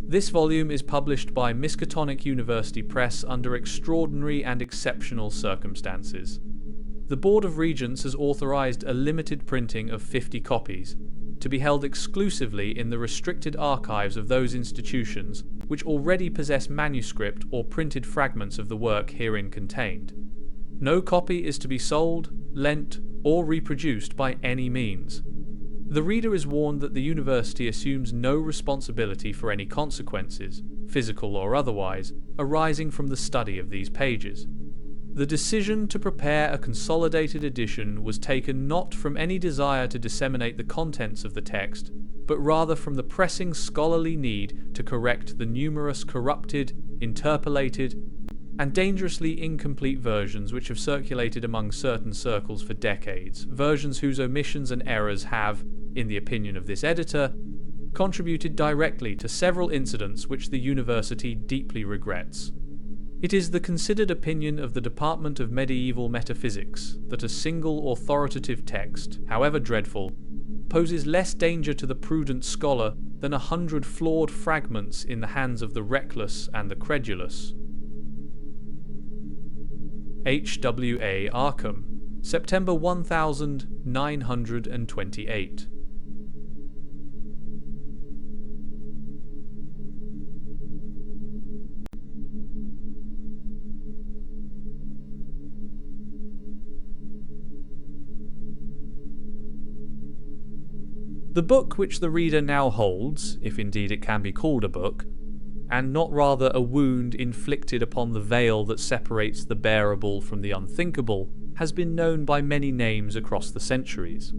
This volume is published by Miskatonic University Press under extraordinary and exceptional circumstances. The Board of Regents has authorized a limited printing of 50 copies, to be held exclusively in the restricted archives of those institutions which already possess manuscript or printed fragments of the work herein contained. No copy is to be sold, lent, or reproduced by any means. The reader is warned that the university assumes no responsibility for any consequences, physical or otherwise, arising from the study of these pages. The decision to prepare a consolidated edition was taken not from any desire to disseminate the contents of the text, but rather from the pressing scholarly need to correct the numerous corrupted, interpolated, and dangerously incomplete versions which have circulated among certain circles for decades, versions whose omissions and errors have, in the opinion of this editor, contributed directly to several incidents which the university deeply regrets. It is the considered opinion of the Department of Medieval Metaphysics that a single authoritative text, however dreadful, poses less danger to the prudent scholar than 100 flawed fragments in the hands of the reckless and the credulous. H.W.A. Arkham, September 1928. The book which the reader now holds, if indeed it can be called a book, and not rather a wound inflicted upon the veil that separates the bearable from the unthinkable, has been known by many names across the centuries.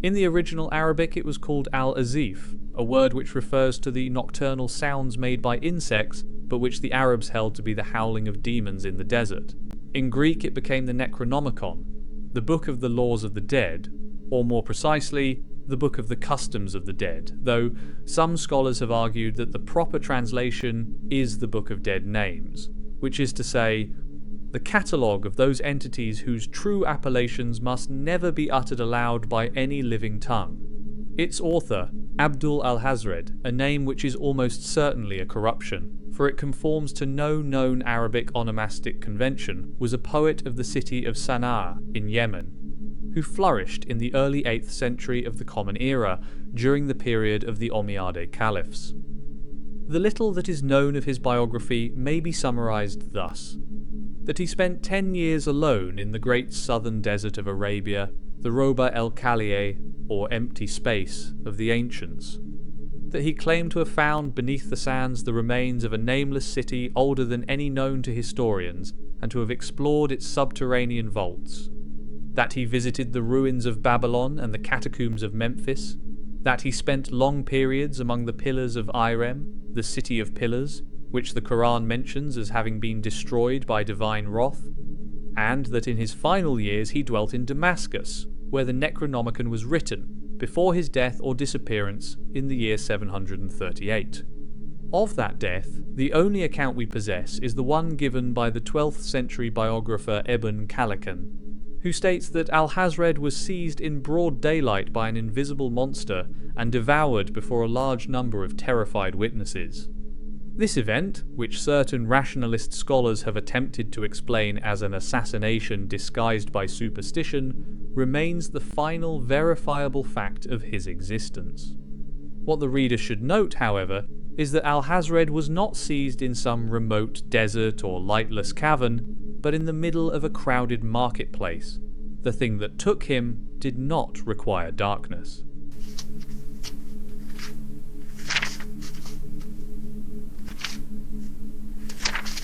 In the original Arabic it was called al-azif, a word which refers to the nocturnal sounds made by insects, but which the Arabs held to be the howling of demons in the desert. In Greek it became the Necronomicon, the Book of the Laws of the Dead, or more precisely, the Book of the Customs of the Dead, though some scholars have argued that the proper translation is the Book of Dead Names, which is to say, the catalogue of those entities whose true appellations must never be uttered aloud by any living tongue. Its author, Abdul Alhazred, a name which is almost certainly a corruption, for it conforms to no known Arabic onomastic convention, was a poet of the city of Sana'a in Yemen, who flourished in the early 8th century of the Common Era during the period of the Umayyad Caliphs. The little that is known of his biography may be summarized thus: that he spent 10 years alone in the great southern desert of Arabia, the Roba el-Khalieh, or empty space, of the ancients; that he claimed to have found beneath the sands the remains of a nameless city older than any known to historians, and to have explored its subterranean vaults; that he visited the ruins of Babylon and the catacombs of Memphis; that he spent long periods among the pillars of Irem, the city of pillars, which the Quran mentions as having been destroyed by divine wrath; and that in his final years he dwelt in Damascus, where the Necronomicon was written, before his death or disappearance in the year 738. Of that death, the only account we possess is the one given by the 12th century biographer Ibn Khaldun, who states that Alhazred was seized in broad daylight by an invisible monster and devoured before a large number of terrified witnesses. This event, which certain rationalist scholars have attempted to explain as an assassination disguised by superstition, remains the final verifiable fact of his existence. What the reader should note, however, is that Alhazred was not seized in some remote desert or lightless cavern, but in the middle of a crowded marketplace. The thing that took him did not require darkness.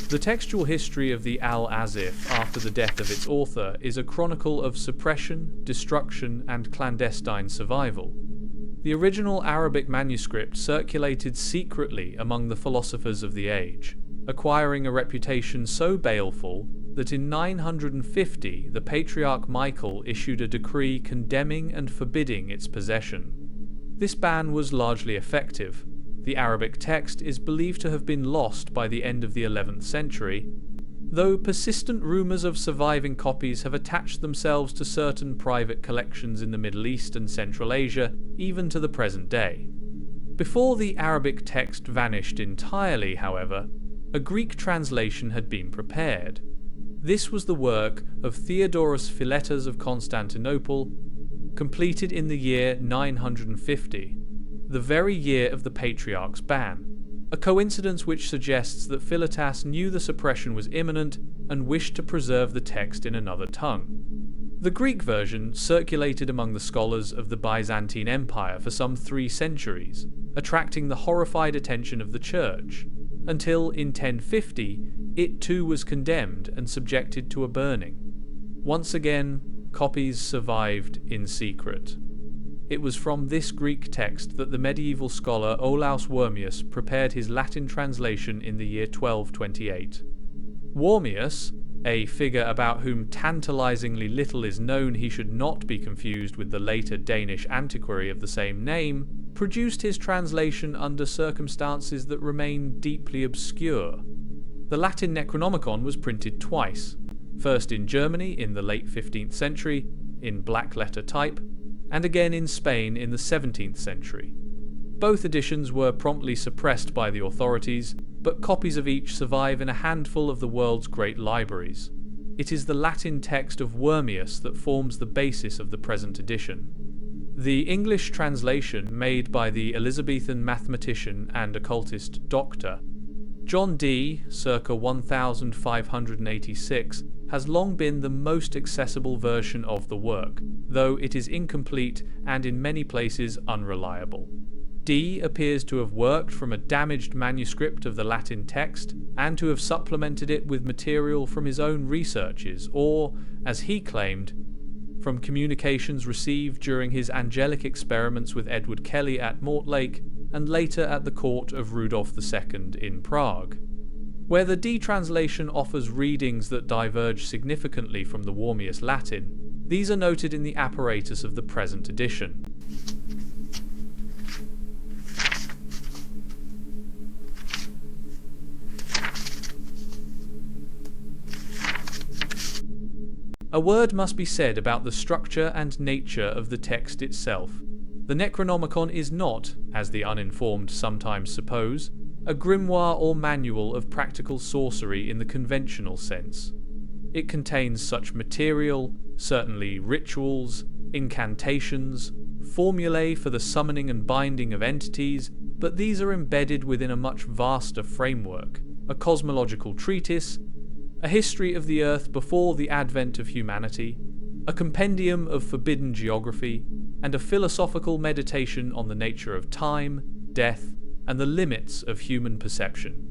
The textual history of the Al-Azif after the death of its author is a chronicle of suppression, destruction, and clandestine survival. The original Arabic manuscript circulated secretly among the philosophers of the age, acquiring a reputation so baleful that in 950 the Patriarch Michael issued a decree condemning and forbidding its possession. This ban was largely effective. The Arabic text is believed to have been lost by the end of the 11th century, though persistent rumours of surviving copies have attached themselves to certain private collections in the Middle East and Central Asia, even to the present day. Before the Arabic text vanished entirely, however, a Greek translation had been prepared. This was the work of Theodorus Philetas of Constantinople, completed in the year 950, the very year of the Patriarch's ban, a coincidence which suggests that Philetas knew the suppression was imminent and wished to preserve the text in another tongue. The Greek version circulated among the scholars of the Byzantine Empire for some 3 centuries, attracting the horrified attention of the Church, until in 1050 it too was condemned and subjected to a burning. Once again, copies survived in secret. It was from this Greek text that the medieval scholar Olaus Wormius prepared his Latin translation in the year 1228. Wormius, a figure about whom tantalizingly little is known, he should not be confused with the later Danish antiquary of the same name, produced his translation under circumstances that remain deeply obscure. The Latin Necronomicon was printed twice, first in Germany in the late 15th century, in black letter type, and again in Spain in the 17th century. Both editions were promptly suppressed by the authorities, but copies of each survive in a handful of the world's great libraries. It is the Latin text of Wormius that forms the basis of the present edition. The English translation, made by the Elizabethan mathematician and occultist Dr. John Dee, circa 1586, has long been the most accessible version of the work, though it is incomplete and in many places unreliable. Dee appears to have worked from a damaged manuscript of the Latin text and to have supplemented it with material from his own researches or, as he claimed, from communications received during his angelic experiments with Edward Kelly at Mortlake and later at the court of Rudolf II in Prague. Where the Dee translation offers readings that diverge significantly from the Wormius Latin, these are noted in the apparatus of the present edition. A word must be said about the structure and nature of the text itself. The Necronomicon is not, as the uninformed sometimes suppose, a grimoire or manual of practical sorcery in the conventional sense. It contains such material, certainly rituals, incantations, formulae for the summoning and binding of entities, but these are embedded within a much vaster framework, a cosmological treatise, a history of the Earth before the advent of humanity, a compendium of forbidden geography, and a philosophical meditation on the nature of time, death, and the limits of human perception.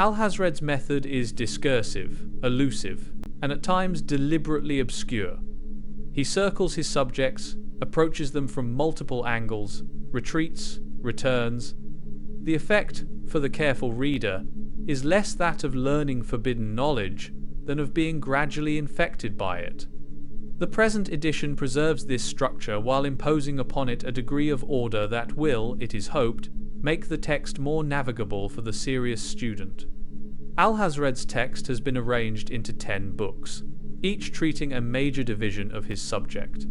Alhazred's method is discursive, elusive, and at times deliberately obscure. He circles his subjects, approaches them from multiple angles, retreats, returns. The effect, for the careful reader, is less that of learning forbidden knowledge than of being gradually infected by it. The present edition preserves this structure while imposing upon it a degree of order that will, it is hoped, make the text more navigable for the serious student. Alhazred's text has been arranged into 10 books, each treating a major division of his subject.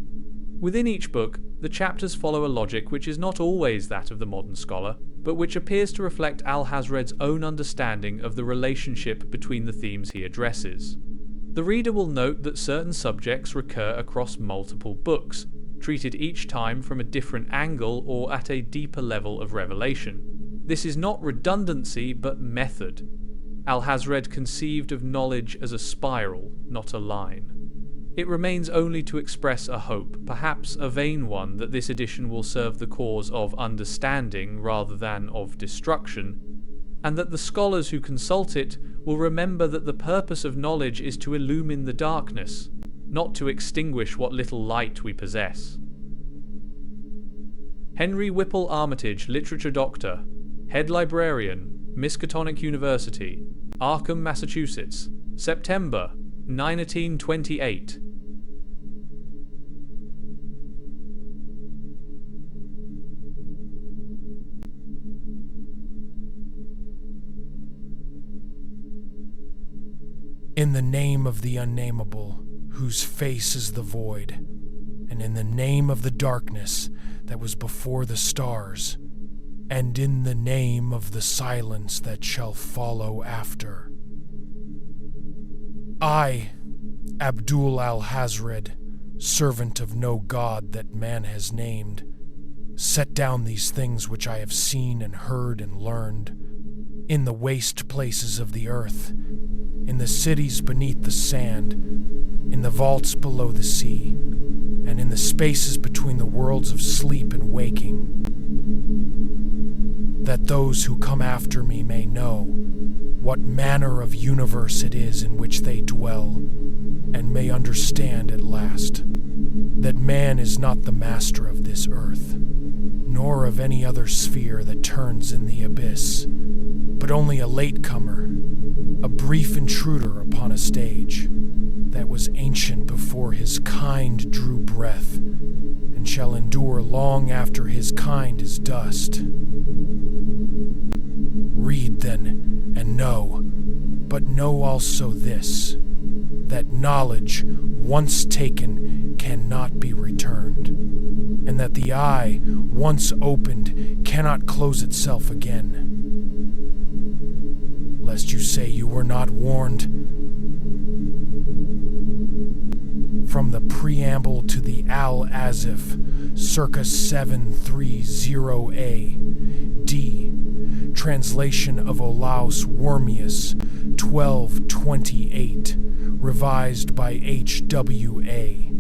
Within each book, the chapters follow a logic which is not always that of the modern scholar, but which appears to reflect Alhazred's own understanding of the relationship between the themes he addresses. The reader will note that certain subjects recur across multiple books, treated each time from a different angle or at a deeper level of revelation. This is not redundancy, but method. Alhazred conceived of knowledge as a spiral, not a line. It remains only to express a hope, perhaps a vain one, that this edition will serve the cause of understanding rather than of destruction, and that the scholars who consult it will remember that the purpose of knowledge is to illumine the darkness, not to extinguish what little light we possess. Henry Whipple Armitage, Literature Doctor, Head Librarian, Miskatonic University, Arkham, Massachusetts, September 1928. In the name of the unnameable, whose face is the void, and in the name of the darkness that was before the stars, and in the name of the silence that shall follow after. I, Abdul Alhazred, servant of no god that man has named, set down these things which I have seen and heard and learned, in the waste places of the earth, in the cities beneath the sand, in the vaults below the sea, and in the spaces between the worlds of sleep and waking, that those who come after me may know what manner of universe it is in which they dwell, and may understand at last that man is not the master of this earth, nor of any other sphere that turns in the abyss, but only a latecomer, a brief intruder upon a stage that was ancient before his kind drew breath, and shall endure long after his kind is dust. Read then, and know, but know also this, that knowledge, once taken, cannot be returned, and that the eye, once opened, cannot close itself again. Lest you say you were not warned. From the preamble to the Al-Azif, circa 730 A.D., translation of Olaus Wormius, 1228, revised by H.W.A.